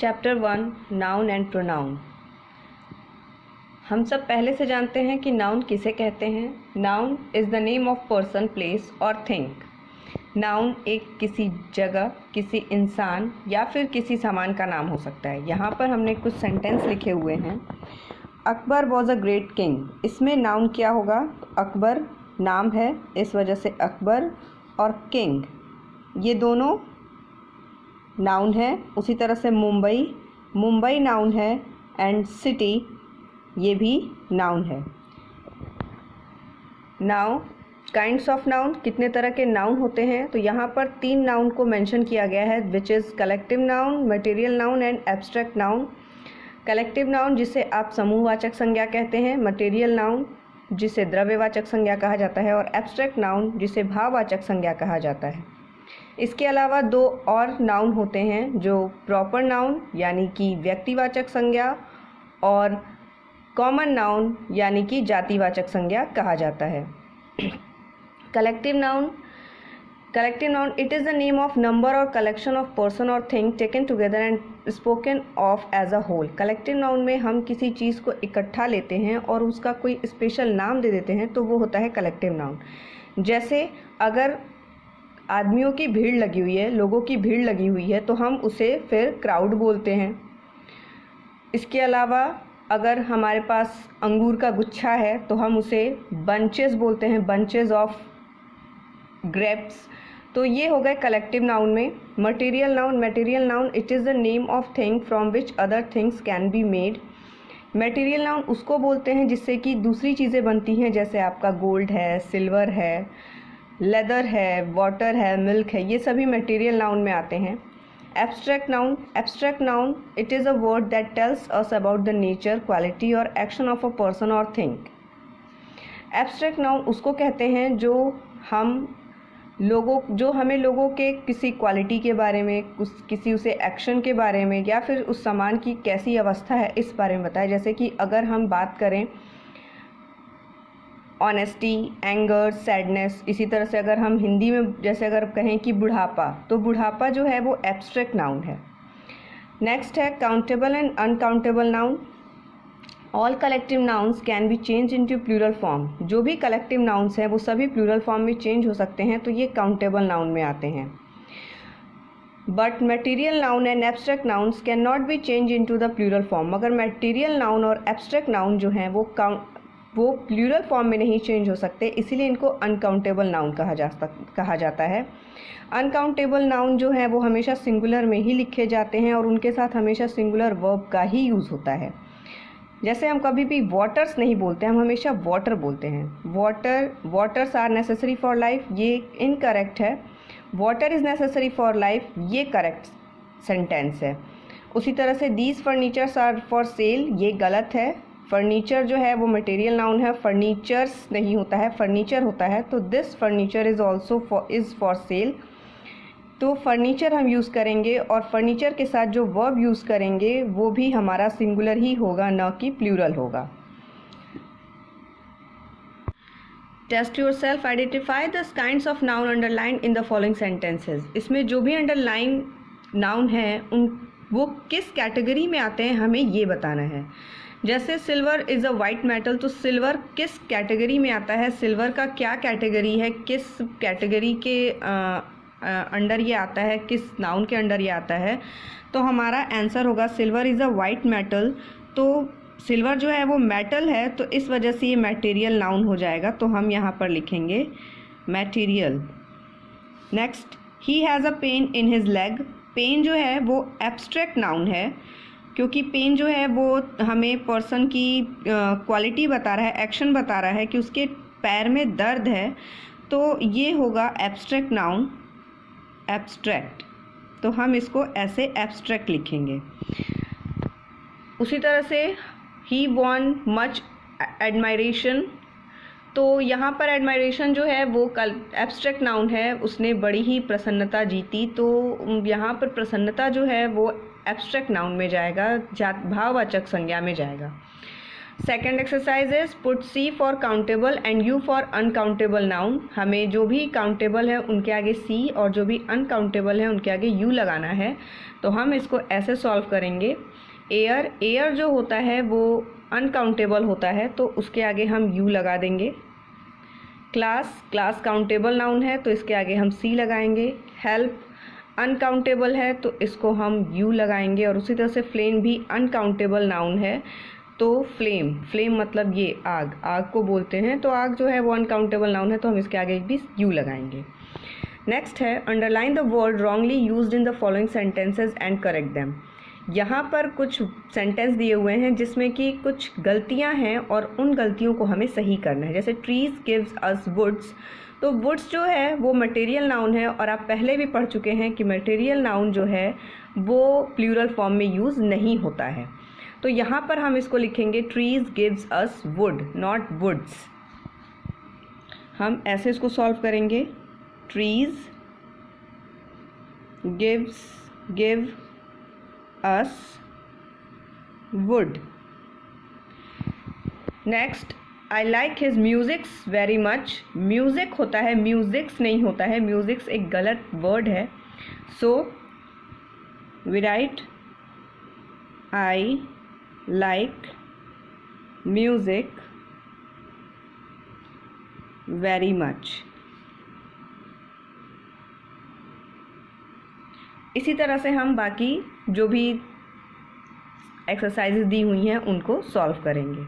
Chapter 1 noun and pronoun. हम सब पहले से जानते हैं कि नाउन किसे कहते हैं। Noun is the name of person, place और थिंग। नाउन एक किसी जगह, किसी इंसान या फिर किसी सामान का नाम हो सकता है। यहाँ पर हमने कुछ सेंटेंस लिखे हुए हैं। Akbar was a great king. इसमें नाउन क्या होगा? अकबर नाम है, इस वजह से अकबर, और किंग ये दोनों नाउन है। उसी तरह से मुंबई नाउन है, एंड सिटी ये भी नाउन है। नाउ काइंड्स ऑफ नाउन, कितने तरह के नाउन होते हैं? तो यहाँ पर 3 नाउन को मेंशन किया गया है, which is collective noun, material noun and abstract noun. Collective noun जिसे आप समूहवाचक संज्ञा कहते हैं, मटेरियल नाउन जिसे द्रव्यवाचक संज्ञा कहा जाता है, और एब्स्ट्रैक्ट नाउन जिसे भाववाचक संज्ञा कहा जाता है। इसके अलावा 2 और नाउन होते हैं, जो प्रॉपर नाउन यानी कि व्यक्तिवाचक संज्ञा और कॉमन नाउन यानी कि जातिवाचक संज्ञा कहा जाता है। Collective noun it is the name of number or collection of person or thing taken together and spoken of as a whole. Collective noun में हम किसी चीज़ को इकट्ठा लेते हैं और उसका कोई स्पेशल नाम दे देते हैं, तो वो होता है कलेक्टिव नाउन। जैसे अगर आदमियों की भीड़ लगी हुई है, लोगों की भीड़ लगी हुई है, तो हम उसे फिर क्राउड बोलते हैं। इसके अलावा अगर हमारे पास अंगूर का गुच्छा है तो हम उसे बंचेस बोलते हैं, बंचेस ऑफ ग्रेप्स। तो ये हो गए कलेक्टिव नाउन में। Material noun it is the name of thing from which other things can be made. Material noun उसको बोलते हैं जिससे कि दूसरी चीज़ें बनती हैं, जैसे आपका गोल्ड है, सिल्वर है, लेदर है, वाटर है, मिल्क है, ये सभी मटेरियल नाउन में आते हैं। Abstract noun it is a word that tells us about the nature, quality और action of a person or thing. Abstract noun उसको कहते हैं जो हमें लोगों के किसी क्वालिटी के बारे में, किसी उसे एक्शन के बारे में, या फिर उस सामान की कैसी अवस्था है इस बारे में बताए। जैसे कि अगर हम बात करें ऑनेस्टी, एंगर, सैडनेस, इसी तरह से अगर हम हिंदी में जैसे अगर कहें कि बुढ़ापा, तो बुढ़ापा जो है वो एब्स्ट्रैक्ट नाउन है। नेक्स्ट है countable and uncountable noun. All collective nouns can be change into plural form. जो भी कलेक्टिव नाउन्स हैं वो सभी प्लूरल फॉर्म में चेंज हो सकते हैं, तो ये काउंटेबल नाउन में आते हैं। But material noun and abstract nouns can not be change into the plural form. मगर मटेरियल नाउन और एब्स्ट्रैक्ट नाउन जो हैं वो प्लूरल फॉर्म में नहीं चेंज हो सकते, इसीलिए इनको अनकाउंटेबल नाउन कहा जाता है। अनकाउंटेबल नाउन जो है वो हमेशा सिंगुलर में ही लिखे जाते हैं और उनके साथ हमेशा सिंगुलर वर्ब का ही यूज़ होता है। जैसे हम कभी भी वाटर्स नहीं बोलते, हम हमेशा वाटर बोलते हैं। Waters are necessary for life, ये इनकरेक्ट है। Water is necessary for life, ये करेक्ट सेंटेंस है। उसी तरह से these furnitures are for sale, ये गलत है। फर्नीचर जो है वो मटेरियल नाउन है, फर्नीचर्स नहीं होता है, फर्नीचर होता है। तो this furniture is also for sale. तो फर्नीचर हम यूज़ करेंगे और फर्नीचर के साथ जो वर्ब यूज़ करेंगे वो भी हमारा सिंगुलर ही होगा, न कि प्लूरल होगा। Test yourself, identify the kinds of noun underline in the following sentences. इसमें जो भी अंडरलाइन नाउन है वो किस कैटेगरी में आते हैं हमें ये बताना है। जैसे silver is a white metal, तो सिल्वर किस कैटेगरी में आता है, सिल्वर का क्या कैटेगरी है, किस कैटेगरी के अंडर ये आता है, किस नाउन के अंडर ये आता है। तो हमारा आंसर होगा silver is a white metal. तो सिल्वर जो है वो मेटल है, तो इस वजह से ये मटेरियल नाउन हो जाएगा, तो हम यहाँ पर लिखेंगे material. Next, he has a pain in his leg. Pain जो है वो एब्स्ट्रैक्ट नाउन है, क्योंकि पेन जो है वो हमें पर्सन की क्वालिटी बता रहा है, एक्शन बता रहा है कि उसके पैर में दर्द है, तो ये होगा एब्स्ट्रैक्ट नाउन, एब्स्ट्रैक्ट। तो हम इसको ऐसे एब्स्ट्रैक्ट लिखेंगे। उसी तरह से ही वॉन मच एडमायरेशन, तो यहाँ पर एडमायरेशन जो है वो एब्स्ट्रैक्ट नाउन है, उसने बड़ी ही प्रसन्नता जीती। तो यहाँ पर प्रसन्नता जो है वो एब्स्ट्रैक्ट नाउन में जाएगा, भाववाचक संज्ञा में जाएगा। Second exercise is put C for countable and U for uncountable noun. हमें जो भी काउंटेबल है उनके आगे सी और जो भी अनकाउंटेबल है उनके आगे यू लगाना है। तो हम इसको ऐसे सॉल्व करेंगे। एयर, एयर जो होता है वो अनकाउंटेबल होता है तो उसके आगे हम यू लगा देंगे। क्लास, क्लास काउंटेबल नाउन है तो इसके आगे हम सी लगाएंगे। हेल्प अनकाउंटेबल है तो इसको हम यू लगाएंगे। और उसी तरह से फ्लेम भी अनकाउंटेबल नाउन है तो फ्लेम, फ्लेम मतलब ये आग, आग को बोलते हैं तो आग जो है वो अनकाउंटेबल नाउन है तो हम इसके आगे भी यू लगाएंगे। नेक्स्ट है underline the word wrongly used in the following sentences and correct them. यहाँ पर कुछ सेंटेंस दिए हुए हैं जिसमें कि कुछ गलतियाँ हैं और उन गलतियों को हमें सही करना है। जैसे ट्रीज गिव्स अस वुड्स, तो वुड्स जो है वो मटेरियल नाउन है और आप पहले भी पढ़ चुके हैं कि मटेरियल नाउन जो है वो प्लूरल फॉर्म में यूज़ नहीं होता है। तो यहाँ पर हम इसको लिखेंगे trees gives us wood, not woods. हम ऐसे इसको सॉल्व करेंगे, trees give us wood. Next, I like his musics very much. Music होता है, म्यूजिक्स नहीं होता है, म्यूजिक्स एक गलत वर्ड है। So we write I like music very much. इसी तरह से हम बाकी जो भी एक्सरसाइजेज दी हुई हैं उनको सॉल्व करेंगे।